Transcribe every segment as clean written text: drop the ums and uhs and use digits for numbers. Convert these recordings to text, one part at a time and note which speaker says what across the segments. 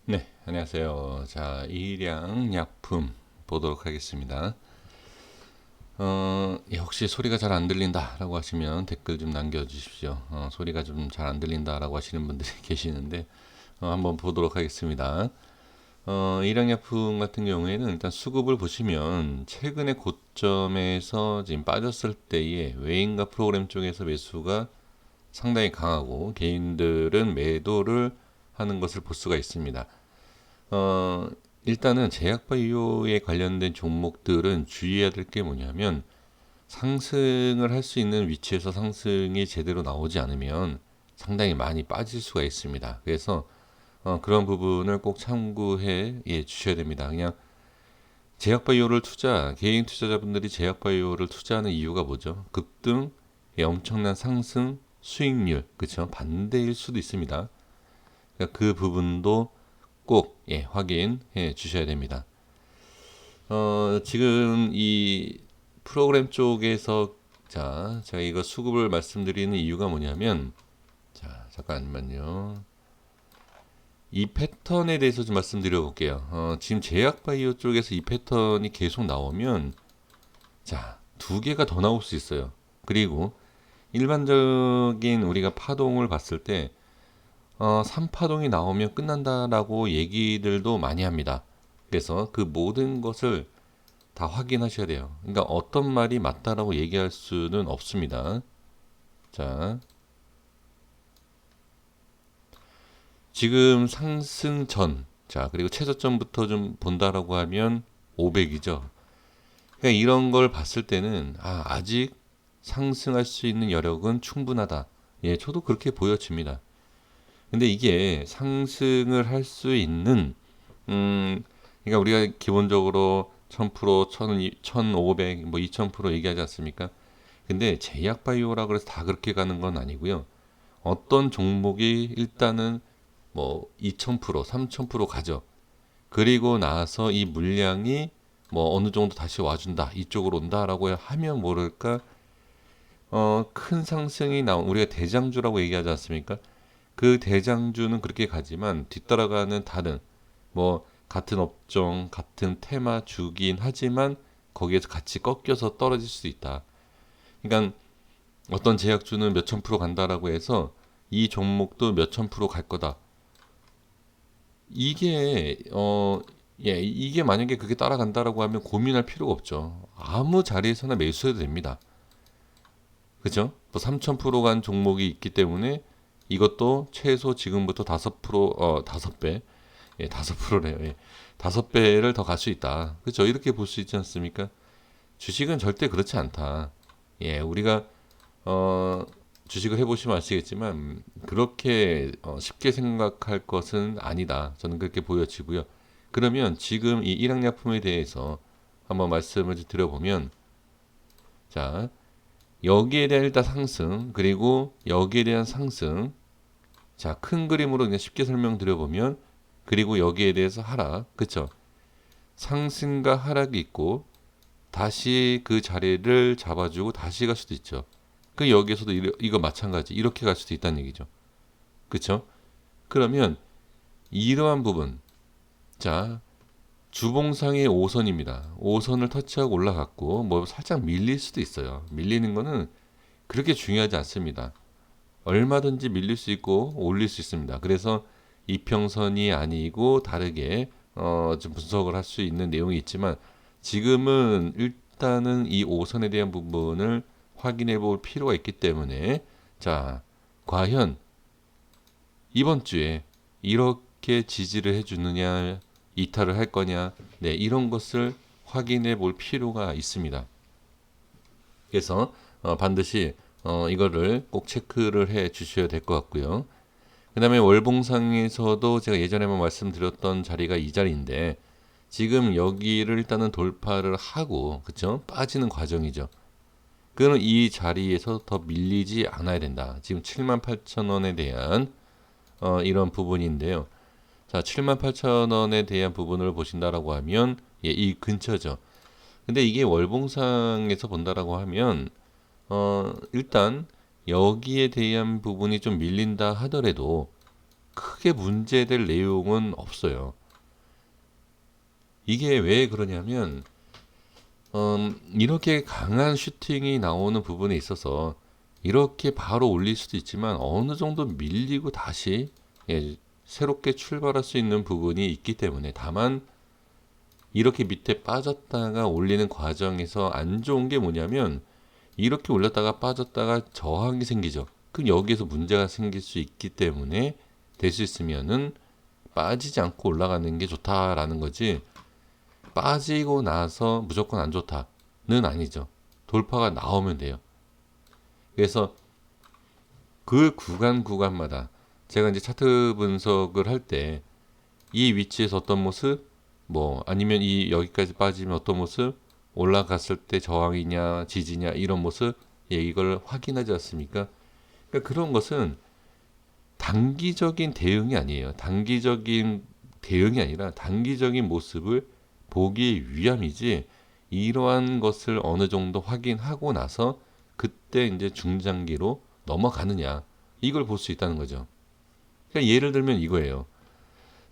Speaker 1: 네, 안녕하세요. 자, 일양약품 보도록 하겠습니다. 혹시 소리가 잘 안 들린다라고 하시면 댓글 좀 남겨주십시오. 소리가 좀 잘 안 들린다라고 하시는 분들이 계시는데 한번 보도록 하겠습니다. 일양약품 같은 경우에는 일단 수급을 보시면 최근의 고점에서 지금 빠졌을 때의 외인과 프로그램 쪽에서 매수가 상당히 강하고 개인들은 매도를 하는 것을 볼 수가 있습니다. 어, 일단은 제약바이오에 관련된 종목들은 주의해야 될 게 뭐냐면 상승을 할 수 있는 위치에서 상승이 제대로 나오지 않으면 상당히 많이 빠질 수가 있습니다. 그래서 그런 부분을 꼭 참고해 주셔야 됩니다. 그냥 제약바이오를 개인 투자자분들이 제약바이오를 투자하는 이유가 뭐죠? 급등, 엄청난 상승, 수익률, 그렇죠? 반대일 수도 있습니다. 그러니까 그 부분도 꼭 확인해 주셔야 됩니다. 지금 이 프로그램 쪽에서 제가 이거 수급을 말씀드리는 이유가 뭐냐면 잠깐만요. 이 패턴에 대해서 좀 말씀드려 볼게요. 지금 제약바이오 쪽에서 이 패턴이 계속 나오면 두 개가 더 나올 수 있어요. 그리고 일반적인 우리가 파동을 봤을 때 3파동이 나오면 끝난다라고 얘기들도 많이 합니다. 그래서 그 모든 것을 다 확인하셔야 돼요. 그러니까 어떤 말이 맞다라고 얘기할 수는 없습니다. 자, 지금 상승 전, 그리고 최저점부터 좀 본다라고 하면 500이죠. 그러니까 이런 걸 봤을 때는, 아직 상승할 수 있는 여력은 충분하다. 예, 저도 그렇게 보여집니다. 근데 이게 상승을 할 수 있는, 그러니까 우리가 기본적으로 1000%, 1500, 뭐 2000% 얘기하지 않습니까? 근데 제약바이오라 그래서 다 그렇게 가는 건 아니고요. 어떤 종목이 일단은 뭐 2000%, 3000% 가죠. 그리고 나서 이 물량이 뭐 어느 정도 다시 와준다, 이쪽으로 온다라고 하면 모를까, 큰 상승이 우리가 대장주라고 얘기하지 않습니까? 그 대장주는 그렇게 가지만 뒤따라가는 다른 뭐 같은 업종, 같은 테마 주긴 하지만 거기에서 같이 꺾여서 떨어질 수도 있다. 그러니까 어떤 제약주는 몇천 프로 간다라고 해서 이 종목도 몇천 프로 갈 거다. 이게 이게 만약에 그게 따라간다라고 하면 고민할 필요가 없죠. 아무 자리에서나 매수해도 됩니다. 그죠? 뭐 3,000% 간 종목이 있기 때문에 이것도 최소 지금부터 5%, 5배, 5%래요. 예. 5배를 더 갈 수 있다. 그죠? 이렇게 볼 수 있지 않습니까? 주식은 절대 그렇지 않다. 예, 우리가 어, 주식을 해보시면 아시겠지만 그렇게 쉽게 생각할 것은 아니다. 저는 그렇게 보여지고요. 그러면 지금 이 일학약품에 대해서 한번 말씀을 드려보면 자 여기에 대한 일단 상승 그리고 여기에 대한 상승 큰 그림으로 그냥 쉽게 설명드려보면 그리고 여기에 대해서 하락 그쵸 상승과 하락이 있고 다시 그 자리를 잡아주고 다시 갈 수도 있죠. 그 여기에서도 이거 마찬가지 이렇게 갈 수도 있다는 얘기죠. 그쵸? 그러면 이러한 부분 주봉상의 5선입니다. 5선을 터치하고 올라갔고 뭐 살짝 밀릴 수도 있어요. 밀리는 거는 그렇게 중요하지 않습니다. 얼마든지 밀릴 수 있고 올릴 수 있습니다. 그래서 이평선이 아니고 다르게 좀 분석을 할 수 있는 내용이 있지만 지금은 일단은 이 5선에 대한 부분을 확인해 볼 필요가 있기 때문에 과연 이번 주에 이렇게 지지를 해주느냐 이탈을 할 거냐 이런 것을 확인해 볼 필요가 있습니다. 그래서 반드시 이거를 꼭 체크를 해 주셔야 될 것 같고요. 그 다음에 월봉상에서도 제가 예전에 한번 말씀드렸던 자리가 이 자리인데 지금 여기를 일단은 돌파를 하고 그쵸? 빠지는 과정이죠. 그러면 이 자리에서 더 밀리지 않아야 된다. 지금 78,000원에 대한 이런 부분인데요. 78,000원에 대한 부분을 보신다라고 하면 이 근처죠. 근데 이게 월봉상에서 본다라고 하면 일단 여기에 대한 부분이 좀 밀린다 하더라도 크게 문제될 내용은 없어요. 이게 왜 그러냐면 이렇게 강한 슈팅이 나오는 부분에 있어서 이렇게 바로 올릴 수도 있지만 어느 정도 밀리고 다시 새롭게 출발할 수 있는 부분이 있기 때문에, 다만 이렇게 밑에 빠졌다가 올리는 과정에서 안 좋은 게 뭐냐면 이렇게 올렸다가 빠졌다가 저항이 생기죠. 그럼 여기에서 문제가 생길 수 있기 때문에 될 수 있으면은 빠지지 않고 올라가는 게 좋다라는 거지, 빠지고 나서 무조건 안 좋다는 아니죠. 돌파가 나오면 돼요. 그래서 그 구간마다 제가 이제 차트 분석을 할 때 이 위치에서 어떤 모습, 뭐 아니면 이 여기까지 빠지면 어떤 모습, 올라갔을 때 저항이냐 지지냐 이런 모습, 이걸 확인하지 않습니까? 그러니까 그런 것은 단기적인 대응이 아니에요. 단기적인 대응이 아니라 단기적인 모습을 보기 위함이지, 이러한 것을 어느 정도 확인하고 나서 그때 이제 중장기로 넘어가느냐, 이걸 볼 수 있다는 거죠. 그러니까 예를 들면 이거예요.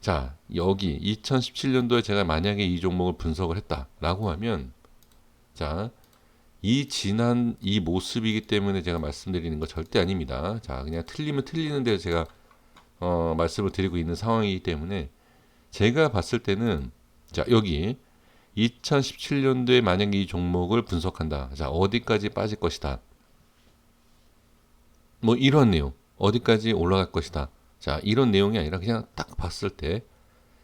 Speaker 1: 자, 여기 2017년도에 제가 만약에 이 종목을 분석을 했다라고 하면, 자, 이 지난 이 모습이기 때문에 제가 말씀드리는 거 절대 아닙니다. 자, 그냥 틀리면 틀리는 대로 제가 말씀을 드리고 있는 상황이기 때문에, 제가 봤을 때는, 자, 여기 2017년도에 만약에 이 종목을 분석한다. 자, 어디까지 빠질 것이다. 뭐 이런 내용. 어디까지 올라갈 것이다. 자, 이런 내용이 아니라 그냥 딱 봤을 때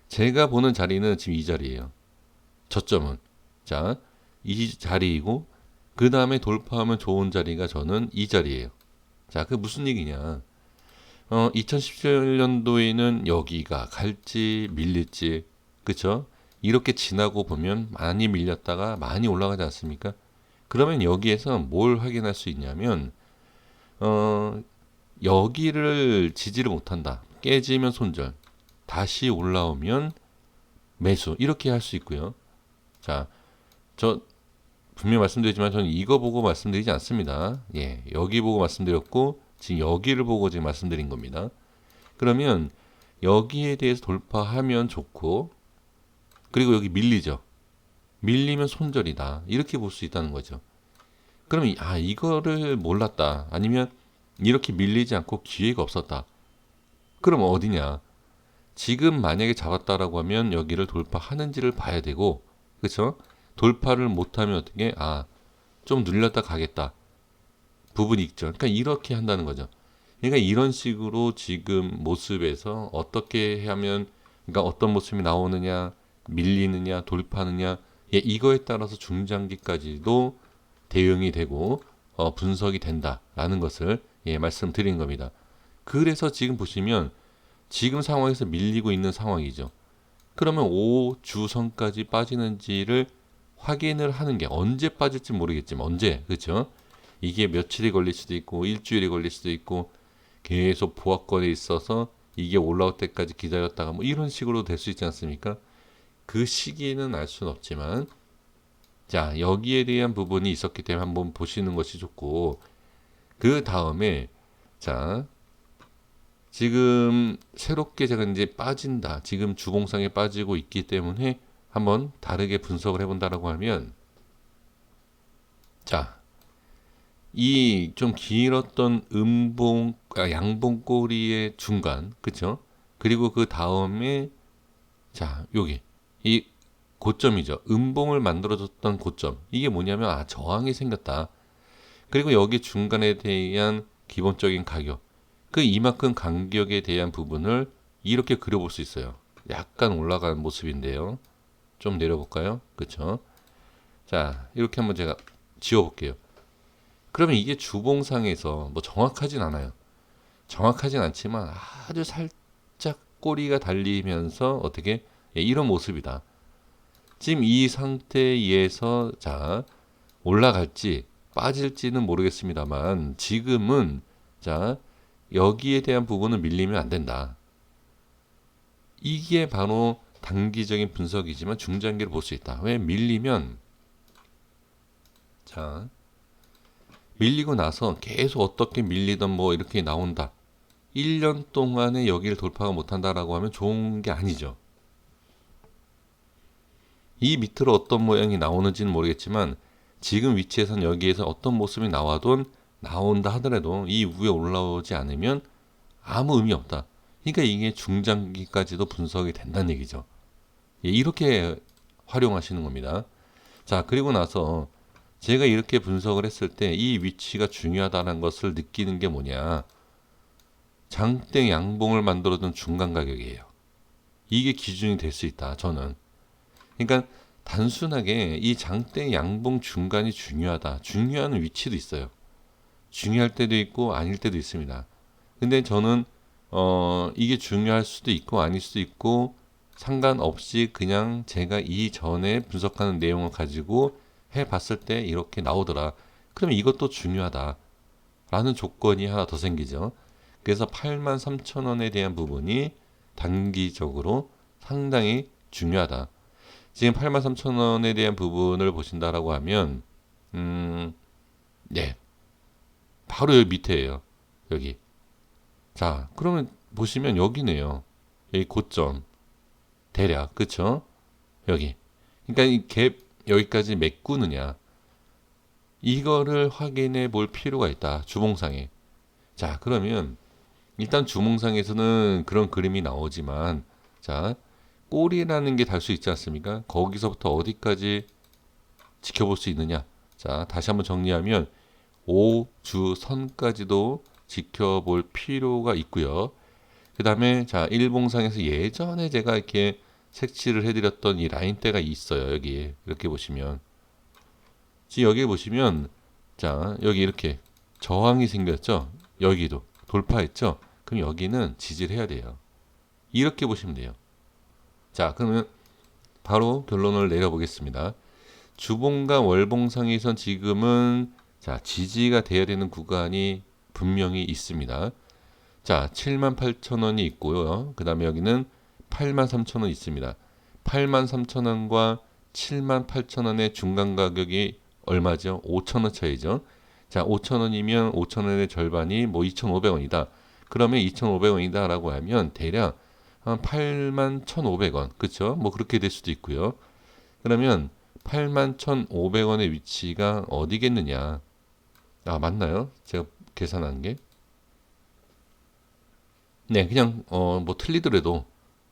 Speaker 1: 제가 보는 자리는 지금 이 자리예요. 저점은. 자, 이 자리이고 그 다음에 돌파하면 좋은 자리가 저는 이 자리예요. 자, 그 무슨 얘기냐. 2017년도에는 여기가 갈지 밀릴지, 그쵸? 이렇게 지나고 보면 많이 밀렸다가 많이 올라가지 않습니까? 그러면 여기에서 뭘 확인할 수 있냐면, 여기를 지지를 못한다. 깨지면 손절. 다시 올라오면 매수. 이렇게 할 수 있고요. 자, 저 분명히 말씀드리지만 저는 이거 보고 말씀드리지 않습니다. 예, 여기 보고 말씀드렸고 지금 여기를 보고 지금 말씀드린 겁니다. 그러면 여기에 대해서 돌파하면 좋고, 그리고 여기 밀리죠. 밀리면 손절이다. 이렇게 볼 수 있다는 거죠. 그러면 이거를 몰랐다. 아니면 이렇게 밀리지 않고 기회가 없었다. 그럼 어디냐? 지금 만약에 잡았다라고 하면 여기를 돌파하는지를 봐야 되고, 그렇죠? 돌파를 못하면 어떻게? 좀 눌렸다 가겠다. 부분이 있죠. 그러니까 이렇게 한다는 거죠. 그러니까 이런 식으로 지금 모습에서 어떻게 하면, 그러니까 어떤 모습이 나오느냐, 밀리느냐, 돌파느냐, 이거에 따라서 중장기까지도 대응이 되고 분석이 된다라는 것을 말씀드린 겁니다. 그래서 지금 보시면 지금 상황에서 밀리고 있는 상황이죠. 그러면 5주선까지 빠지는지를 확인을 하는 게, 언제 빠질지 모르겠지만 언제, 그렇죠? 이게 며칠이 걸릴 수도 있고 일주일이 걸릴 수도 있고 계속 보합권에 있어서 이게 올라올 때까지 기다렸다가 뭐 이런 식으로 될 수 있지 않습니까? 그 시기는 알 수는 없지만, 자, 여기에 대한 부분이 있었기 때문에 한번 보시는 것이 좋고, 그 다음에, 자, 지금 새롭게 제가 이제 빠진다. 지금 주봉상에 빠지고 있기 때문에 한번 다르게 분석을 해본다라고 하면, 자, 이 좀 길었던 양봉 꼬리의 중간, 그쵸? 그리고 그 다음에, 자, 여기, 이 고점이죠. 음봉을 만들어줬던 고점. 이게 뭐냐면, 저항이 생겼다. 그리고 여기 중간에 대한 기본적인 가격. 그 이만큼 간격에 대한 부분을 이렇게 그려볼 수 있어요. 약간 올라가는 모습인데요. 좀 내려볼까요? 그쵸? 자, 이렇게 한번 제가 지워볼게요. 그러면 이게 주봉상에서 뭐 정확하진 않아요. 정확하진 않지만 아주 살짝 꼬리가 달리면서 어떻게, 이런 모습이다. 지금 이 상태에서, 자, 올라갈지 빠질지는 모르겠습니다만 지금은, 자, 여기에 대한 부분은 밀리면 안 된다. 이게 바로 단기적인 분석이지만 중장기를 볼 수 있다. 왜? 밀리면, 자, 밀리고 나서 계속 어떻게 밀리던 뭐 이렇게 나온다. 1년 동안에 여기를 돌파가 못한다라고 하면 좋은 게 아니죠. 이 밑으로 어떤 모양이 나오는지는 모르겠지만 지금 위치에선 여기에서 어떤 모습이 나온다 하더라도 이 위에 올라오지 않으면 아무 의미 없다. 그러니까 이게 중장기까지도 분석이 된다는 얘기죠. 예, 이렇게 활용하시는 겁니다. 자, 그리고 나서 제가 이렇게 분석을 했을 때 이 위치가 중요하다는 것을 느끼는 게 뭐냐. 장대 양봉을 만들어둔 중간 가격이에요. 이게 기준이 될 수 있다, 저는. 그러니까 단순하게 이 장대 양봉 중간이 중요하다. 중요한 위치도 있어요. 중요할 때도 있고 아닐 때도 있습니다. 근데 저는 이게 중요할 수도 있고 아닐 수도 있고 상관없이 그냥 제가 이전에 분석하는 내용을 가지고 해봤을 때 이렇게 나오더라. 그러면 이것도 중요하다. 라는 조건이 하나 더 생기죠. 그래서 83,000원에 대한 부분이 단기적으로 상당히 중요하다. 지금 83,000원에 대한 부분을 보신다라고 하면, 네. 바로 여기 밑에예요. 여기. 자, 그러면 보시면 여기네요. 여기 고점. 대략. 그쵸? 여기. 그러니까 이 갭 여기까지 메꾸느냐. 이거를 확인해 볼 필요가 있다. 주봉상에. 자, 그러면 일단 주봉상에서는 그런 그림이 나오지만 자, 꼬리라는 게 달 수 있지 않습니까? 거기서부터 어디까지 지켜볼 수 있느냐. 자, 다시 한번 정리하면 5주선까지도 지켜볼 필요가 있고요. 그 다음에 자, 일봉상에서 예전에 제가 이렇게 색칠을 해드렸던 이 라인대가 있어요. 여기 이렇게 보시면 지금 여기 보시면 자, 여기 이렇게 저항이 생겼죠. 여기도 돌파했죠. 그럼 여기는 지지를 해야 돼요. 이렇게 보시면 돼요. 자, 그러면 바로 결론을 내려보겠습니다. 주봉과 월봉상에선 지금은 자, 지지가 돼야 되는 구간이 분명히 있습니다. 자, 78,000원이 있고요. 그 다음에 여기는 83,000원 있습니다. 83,000원과 78,000원의 중간 가격이 얼마죠? 5,000원 차이죠. 자, 5,000원이면 5,000원의 절반이 뭐 2,500원이다. 그러면 2,500원이다 라고 하면 대략 한 81,500원. 그쵸? 뭐 그렇게 될 수도 있고요. 그러면 81,500원의 위치가 어디겠느냐? 아, 맞나요? 제가 계산한 게? 네, 그냥 뭐 틀리더라도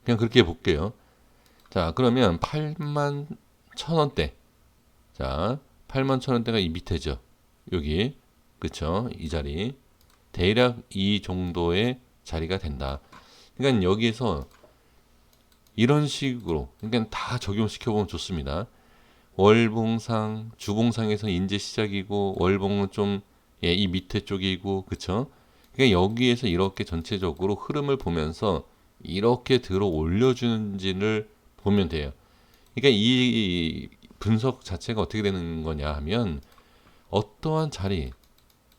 Speaker 1: 그냥 그렇게 볼게요. 자, 그러면 81,000원대. 자, 81,000원대가 이 밑에죠. 여기. 그쵸? 이 자리. 대략 이 정도의 자리가 된다. 그러니까 여기에서 이런 식으로 그러니까 다 적용시켜 보면 좋습니다. 월봉상, 주봉상에서 이제 시작이고 월봉은 좀 예, 이 밑에 쪽이고 그쵸? 그러니까 여기에서 이렇게 전체적으로 흐름을 보면서 이렇게 들어 올려주는지를 보면 돼요. 그러니까 이 분석 자체가 어떻게 되는 거냐 하면 어떠한 자리,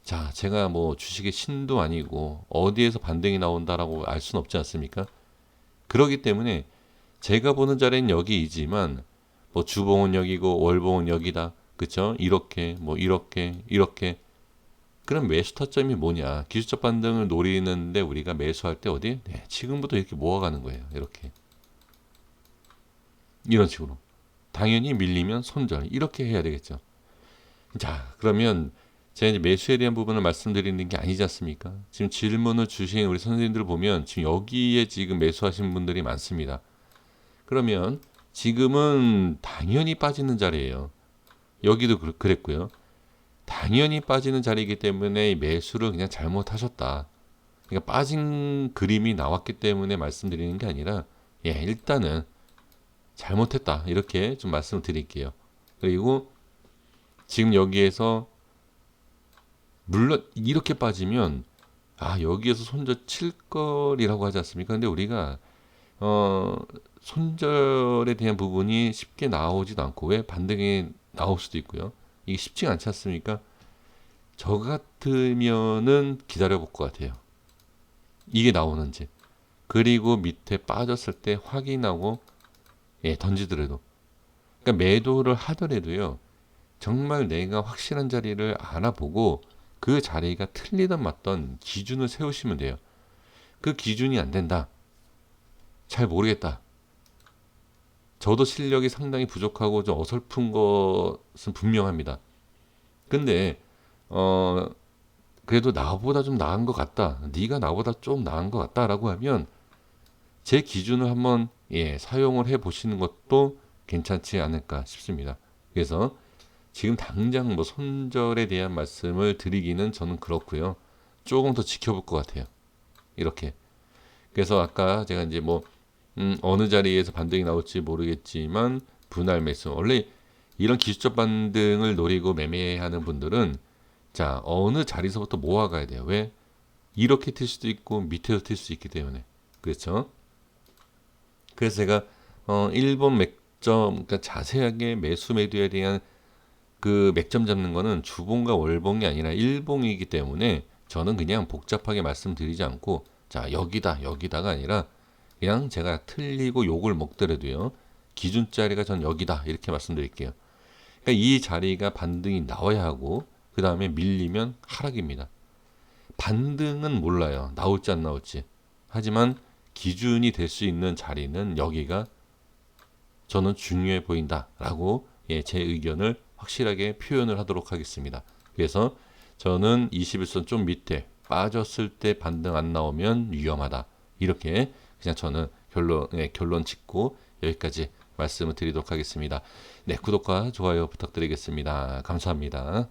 Speaker 1: 자, 제가 뭐 주식의 신도 아니고 어디에서 반등이 나온다라고 알 수는 없지 않습니까? 그렇기 때문에 제가 보는 자리는 여기이지만 뭐 주봉은 여기고 월봉은 여기다. 그쵸? 이렇게 뭐 이렇게 그럼 매수 타점이 뭐냐? 기술적 반등을 노리는데 우리가 매수할 때 어디? 네, 지금부터 이렇게 모아가는 거예요. 이렇게 이런 식으로 당연히 밀리면 손절 이렇게 해야 되겠죠. 자, 그러면 제가 이제 매수에 대한 부분을 말씀드리는 게 아니지 않습니까? 지금 질문을 주신 우리 선생님들 보면 지금 여기에 지금 매수하신 분들이 많습니다. 그러면 지금은 당연히 빠지는 자리예요. 여기도 그랬고요. 당연히 빠지는 자리이기 때문에 매수를 그냥 잘못하셨다. 그러니까 빠진 그림이 나왔기 때문에 말씀드리는 게 아니라 예, 일단은 잘못했다. 이렇게 좀 말씀을 드릴게요. 그리고 지금 여기에서 물론 이렇게 빠지면 아, 여기에서 손절 칠 거리라고 하지 않습니까? 근데 우리가 손절에 대한 부분이 쉽게 나오지도 않고 왜 반등이 나올 수도 있고요. 이게 쉽지가 않지 않습니까? 저 같으면은 기다려 볼 것 같아요. 이게 나오는지. 그리고 밑에 빠졌을 때 확인하고 예, 던지더라도. 그러니까 매도를 하더라도요. 정말 내가 확실한 자리를 알아보고 그 자리가 틀리든 맞든 기준을 세우시면 돼요. 그 기준이 안 된다. 잘 모르겠다. 저도 실력이 상당히 부족하고 좀 어설픈 것은 분명합니다. 근데 그래도 나보다 좀 나은 것 같다. 네가 나보다 좀 나은 것 같다라고 하면 제 기준을 한번 사용을 해 보시는 것도 괜찮지 않을까 싶습니다. 그래서 지금 당장 뭐 손절에 대한 말씀을 드리기는 저는 그렇고요. 조금 더 지켜볼 것 같아요. 이렇게. 그래서 아까 제가 이제 뭐 어느 자리에서 반등이 나올지 모르겠지만 분할 매수. 원래 이런 기술적 반등을 노리고 매매하는 분들은 자, 어느 자리서부터 모아가야 돼요. 왜? 이렇게 튈 수도 있고 밑에서 튈 수 있기 때문에. 그렇죠? 그래서 제가 일본 맥점, 그러니까 자세하게 매수 매도에 대한 그 맥점 잡는 거는 주봉과 월봉이 아니라 일봉이기 때문에 저는 그냥 복잡하게 말씀드리지 않고 자, 여기다, 여기다가 아니라 그냥 제가 틀리고 욕을 먹더라도요. 기준 자리가 전 여기다 이렇게 말씀드릴게요. 그러니까 이 자리가 반등이 나와야 하고 그 다음에 밀리면 하락입니다. 반등은 몰라요. 나올지 안 나올지. 하지만 기준이 될 수 있는 자리는 여기가 저는 중요해 보인다라고 제 의견을 확실하게 표현을 하도록 하겠습니다. 그래서 저는 21선 좀 밑에 빠졌을 때 반등 안 나오면 위험하다. 이렇게 그냥 저는 결론 짓고 여기까지 말씀을 드리도록 하겠습니다. 네, 구독과 좋아요 부탁드리겠습니다. 감사합니다.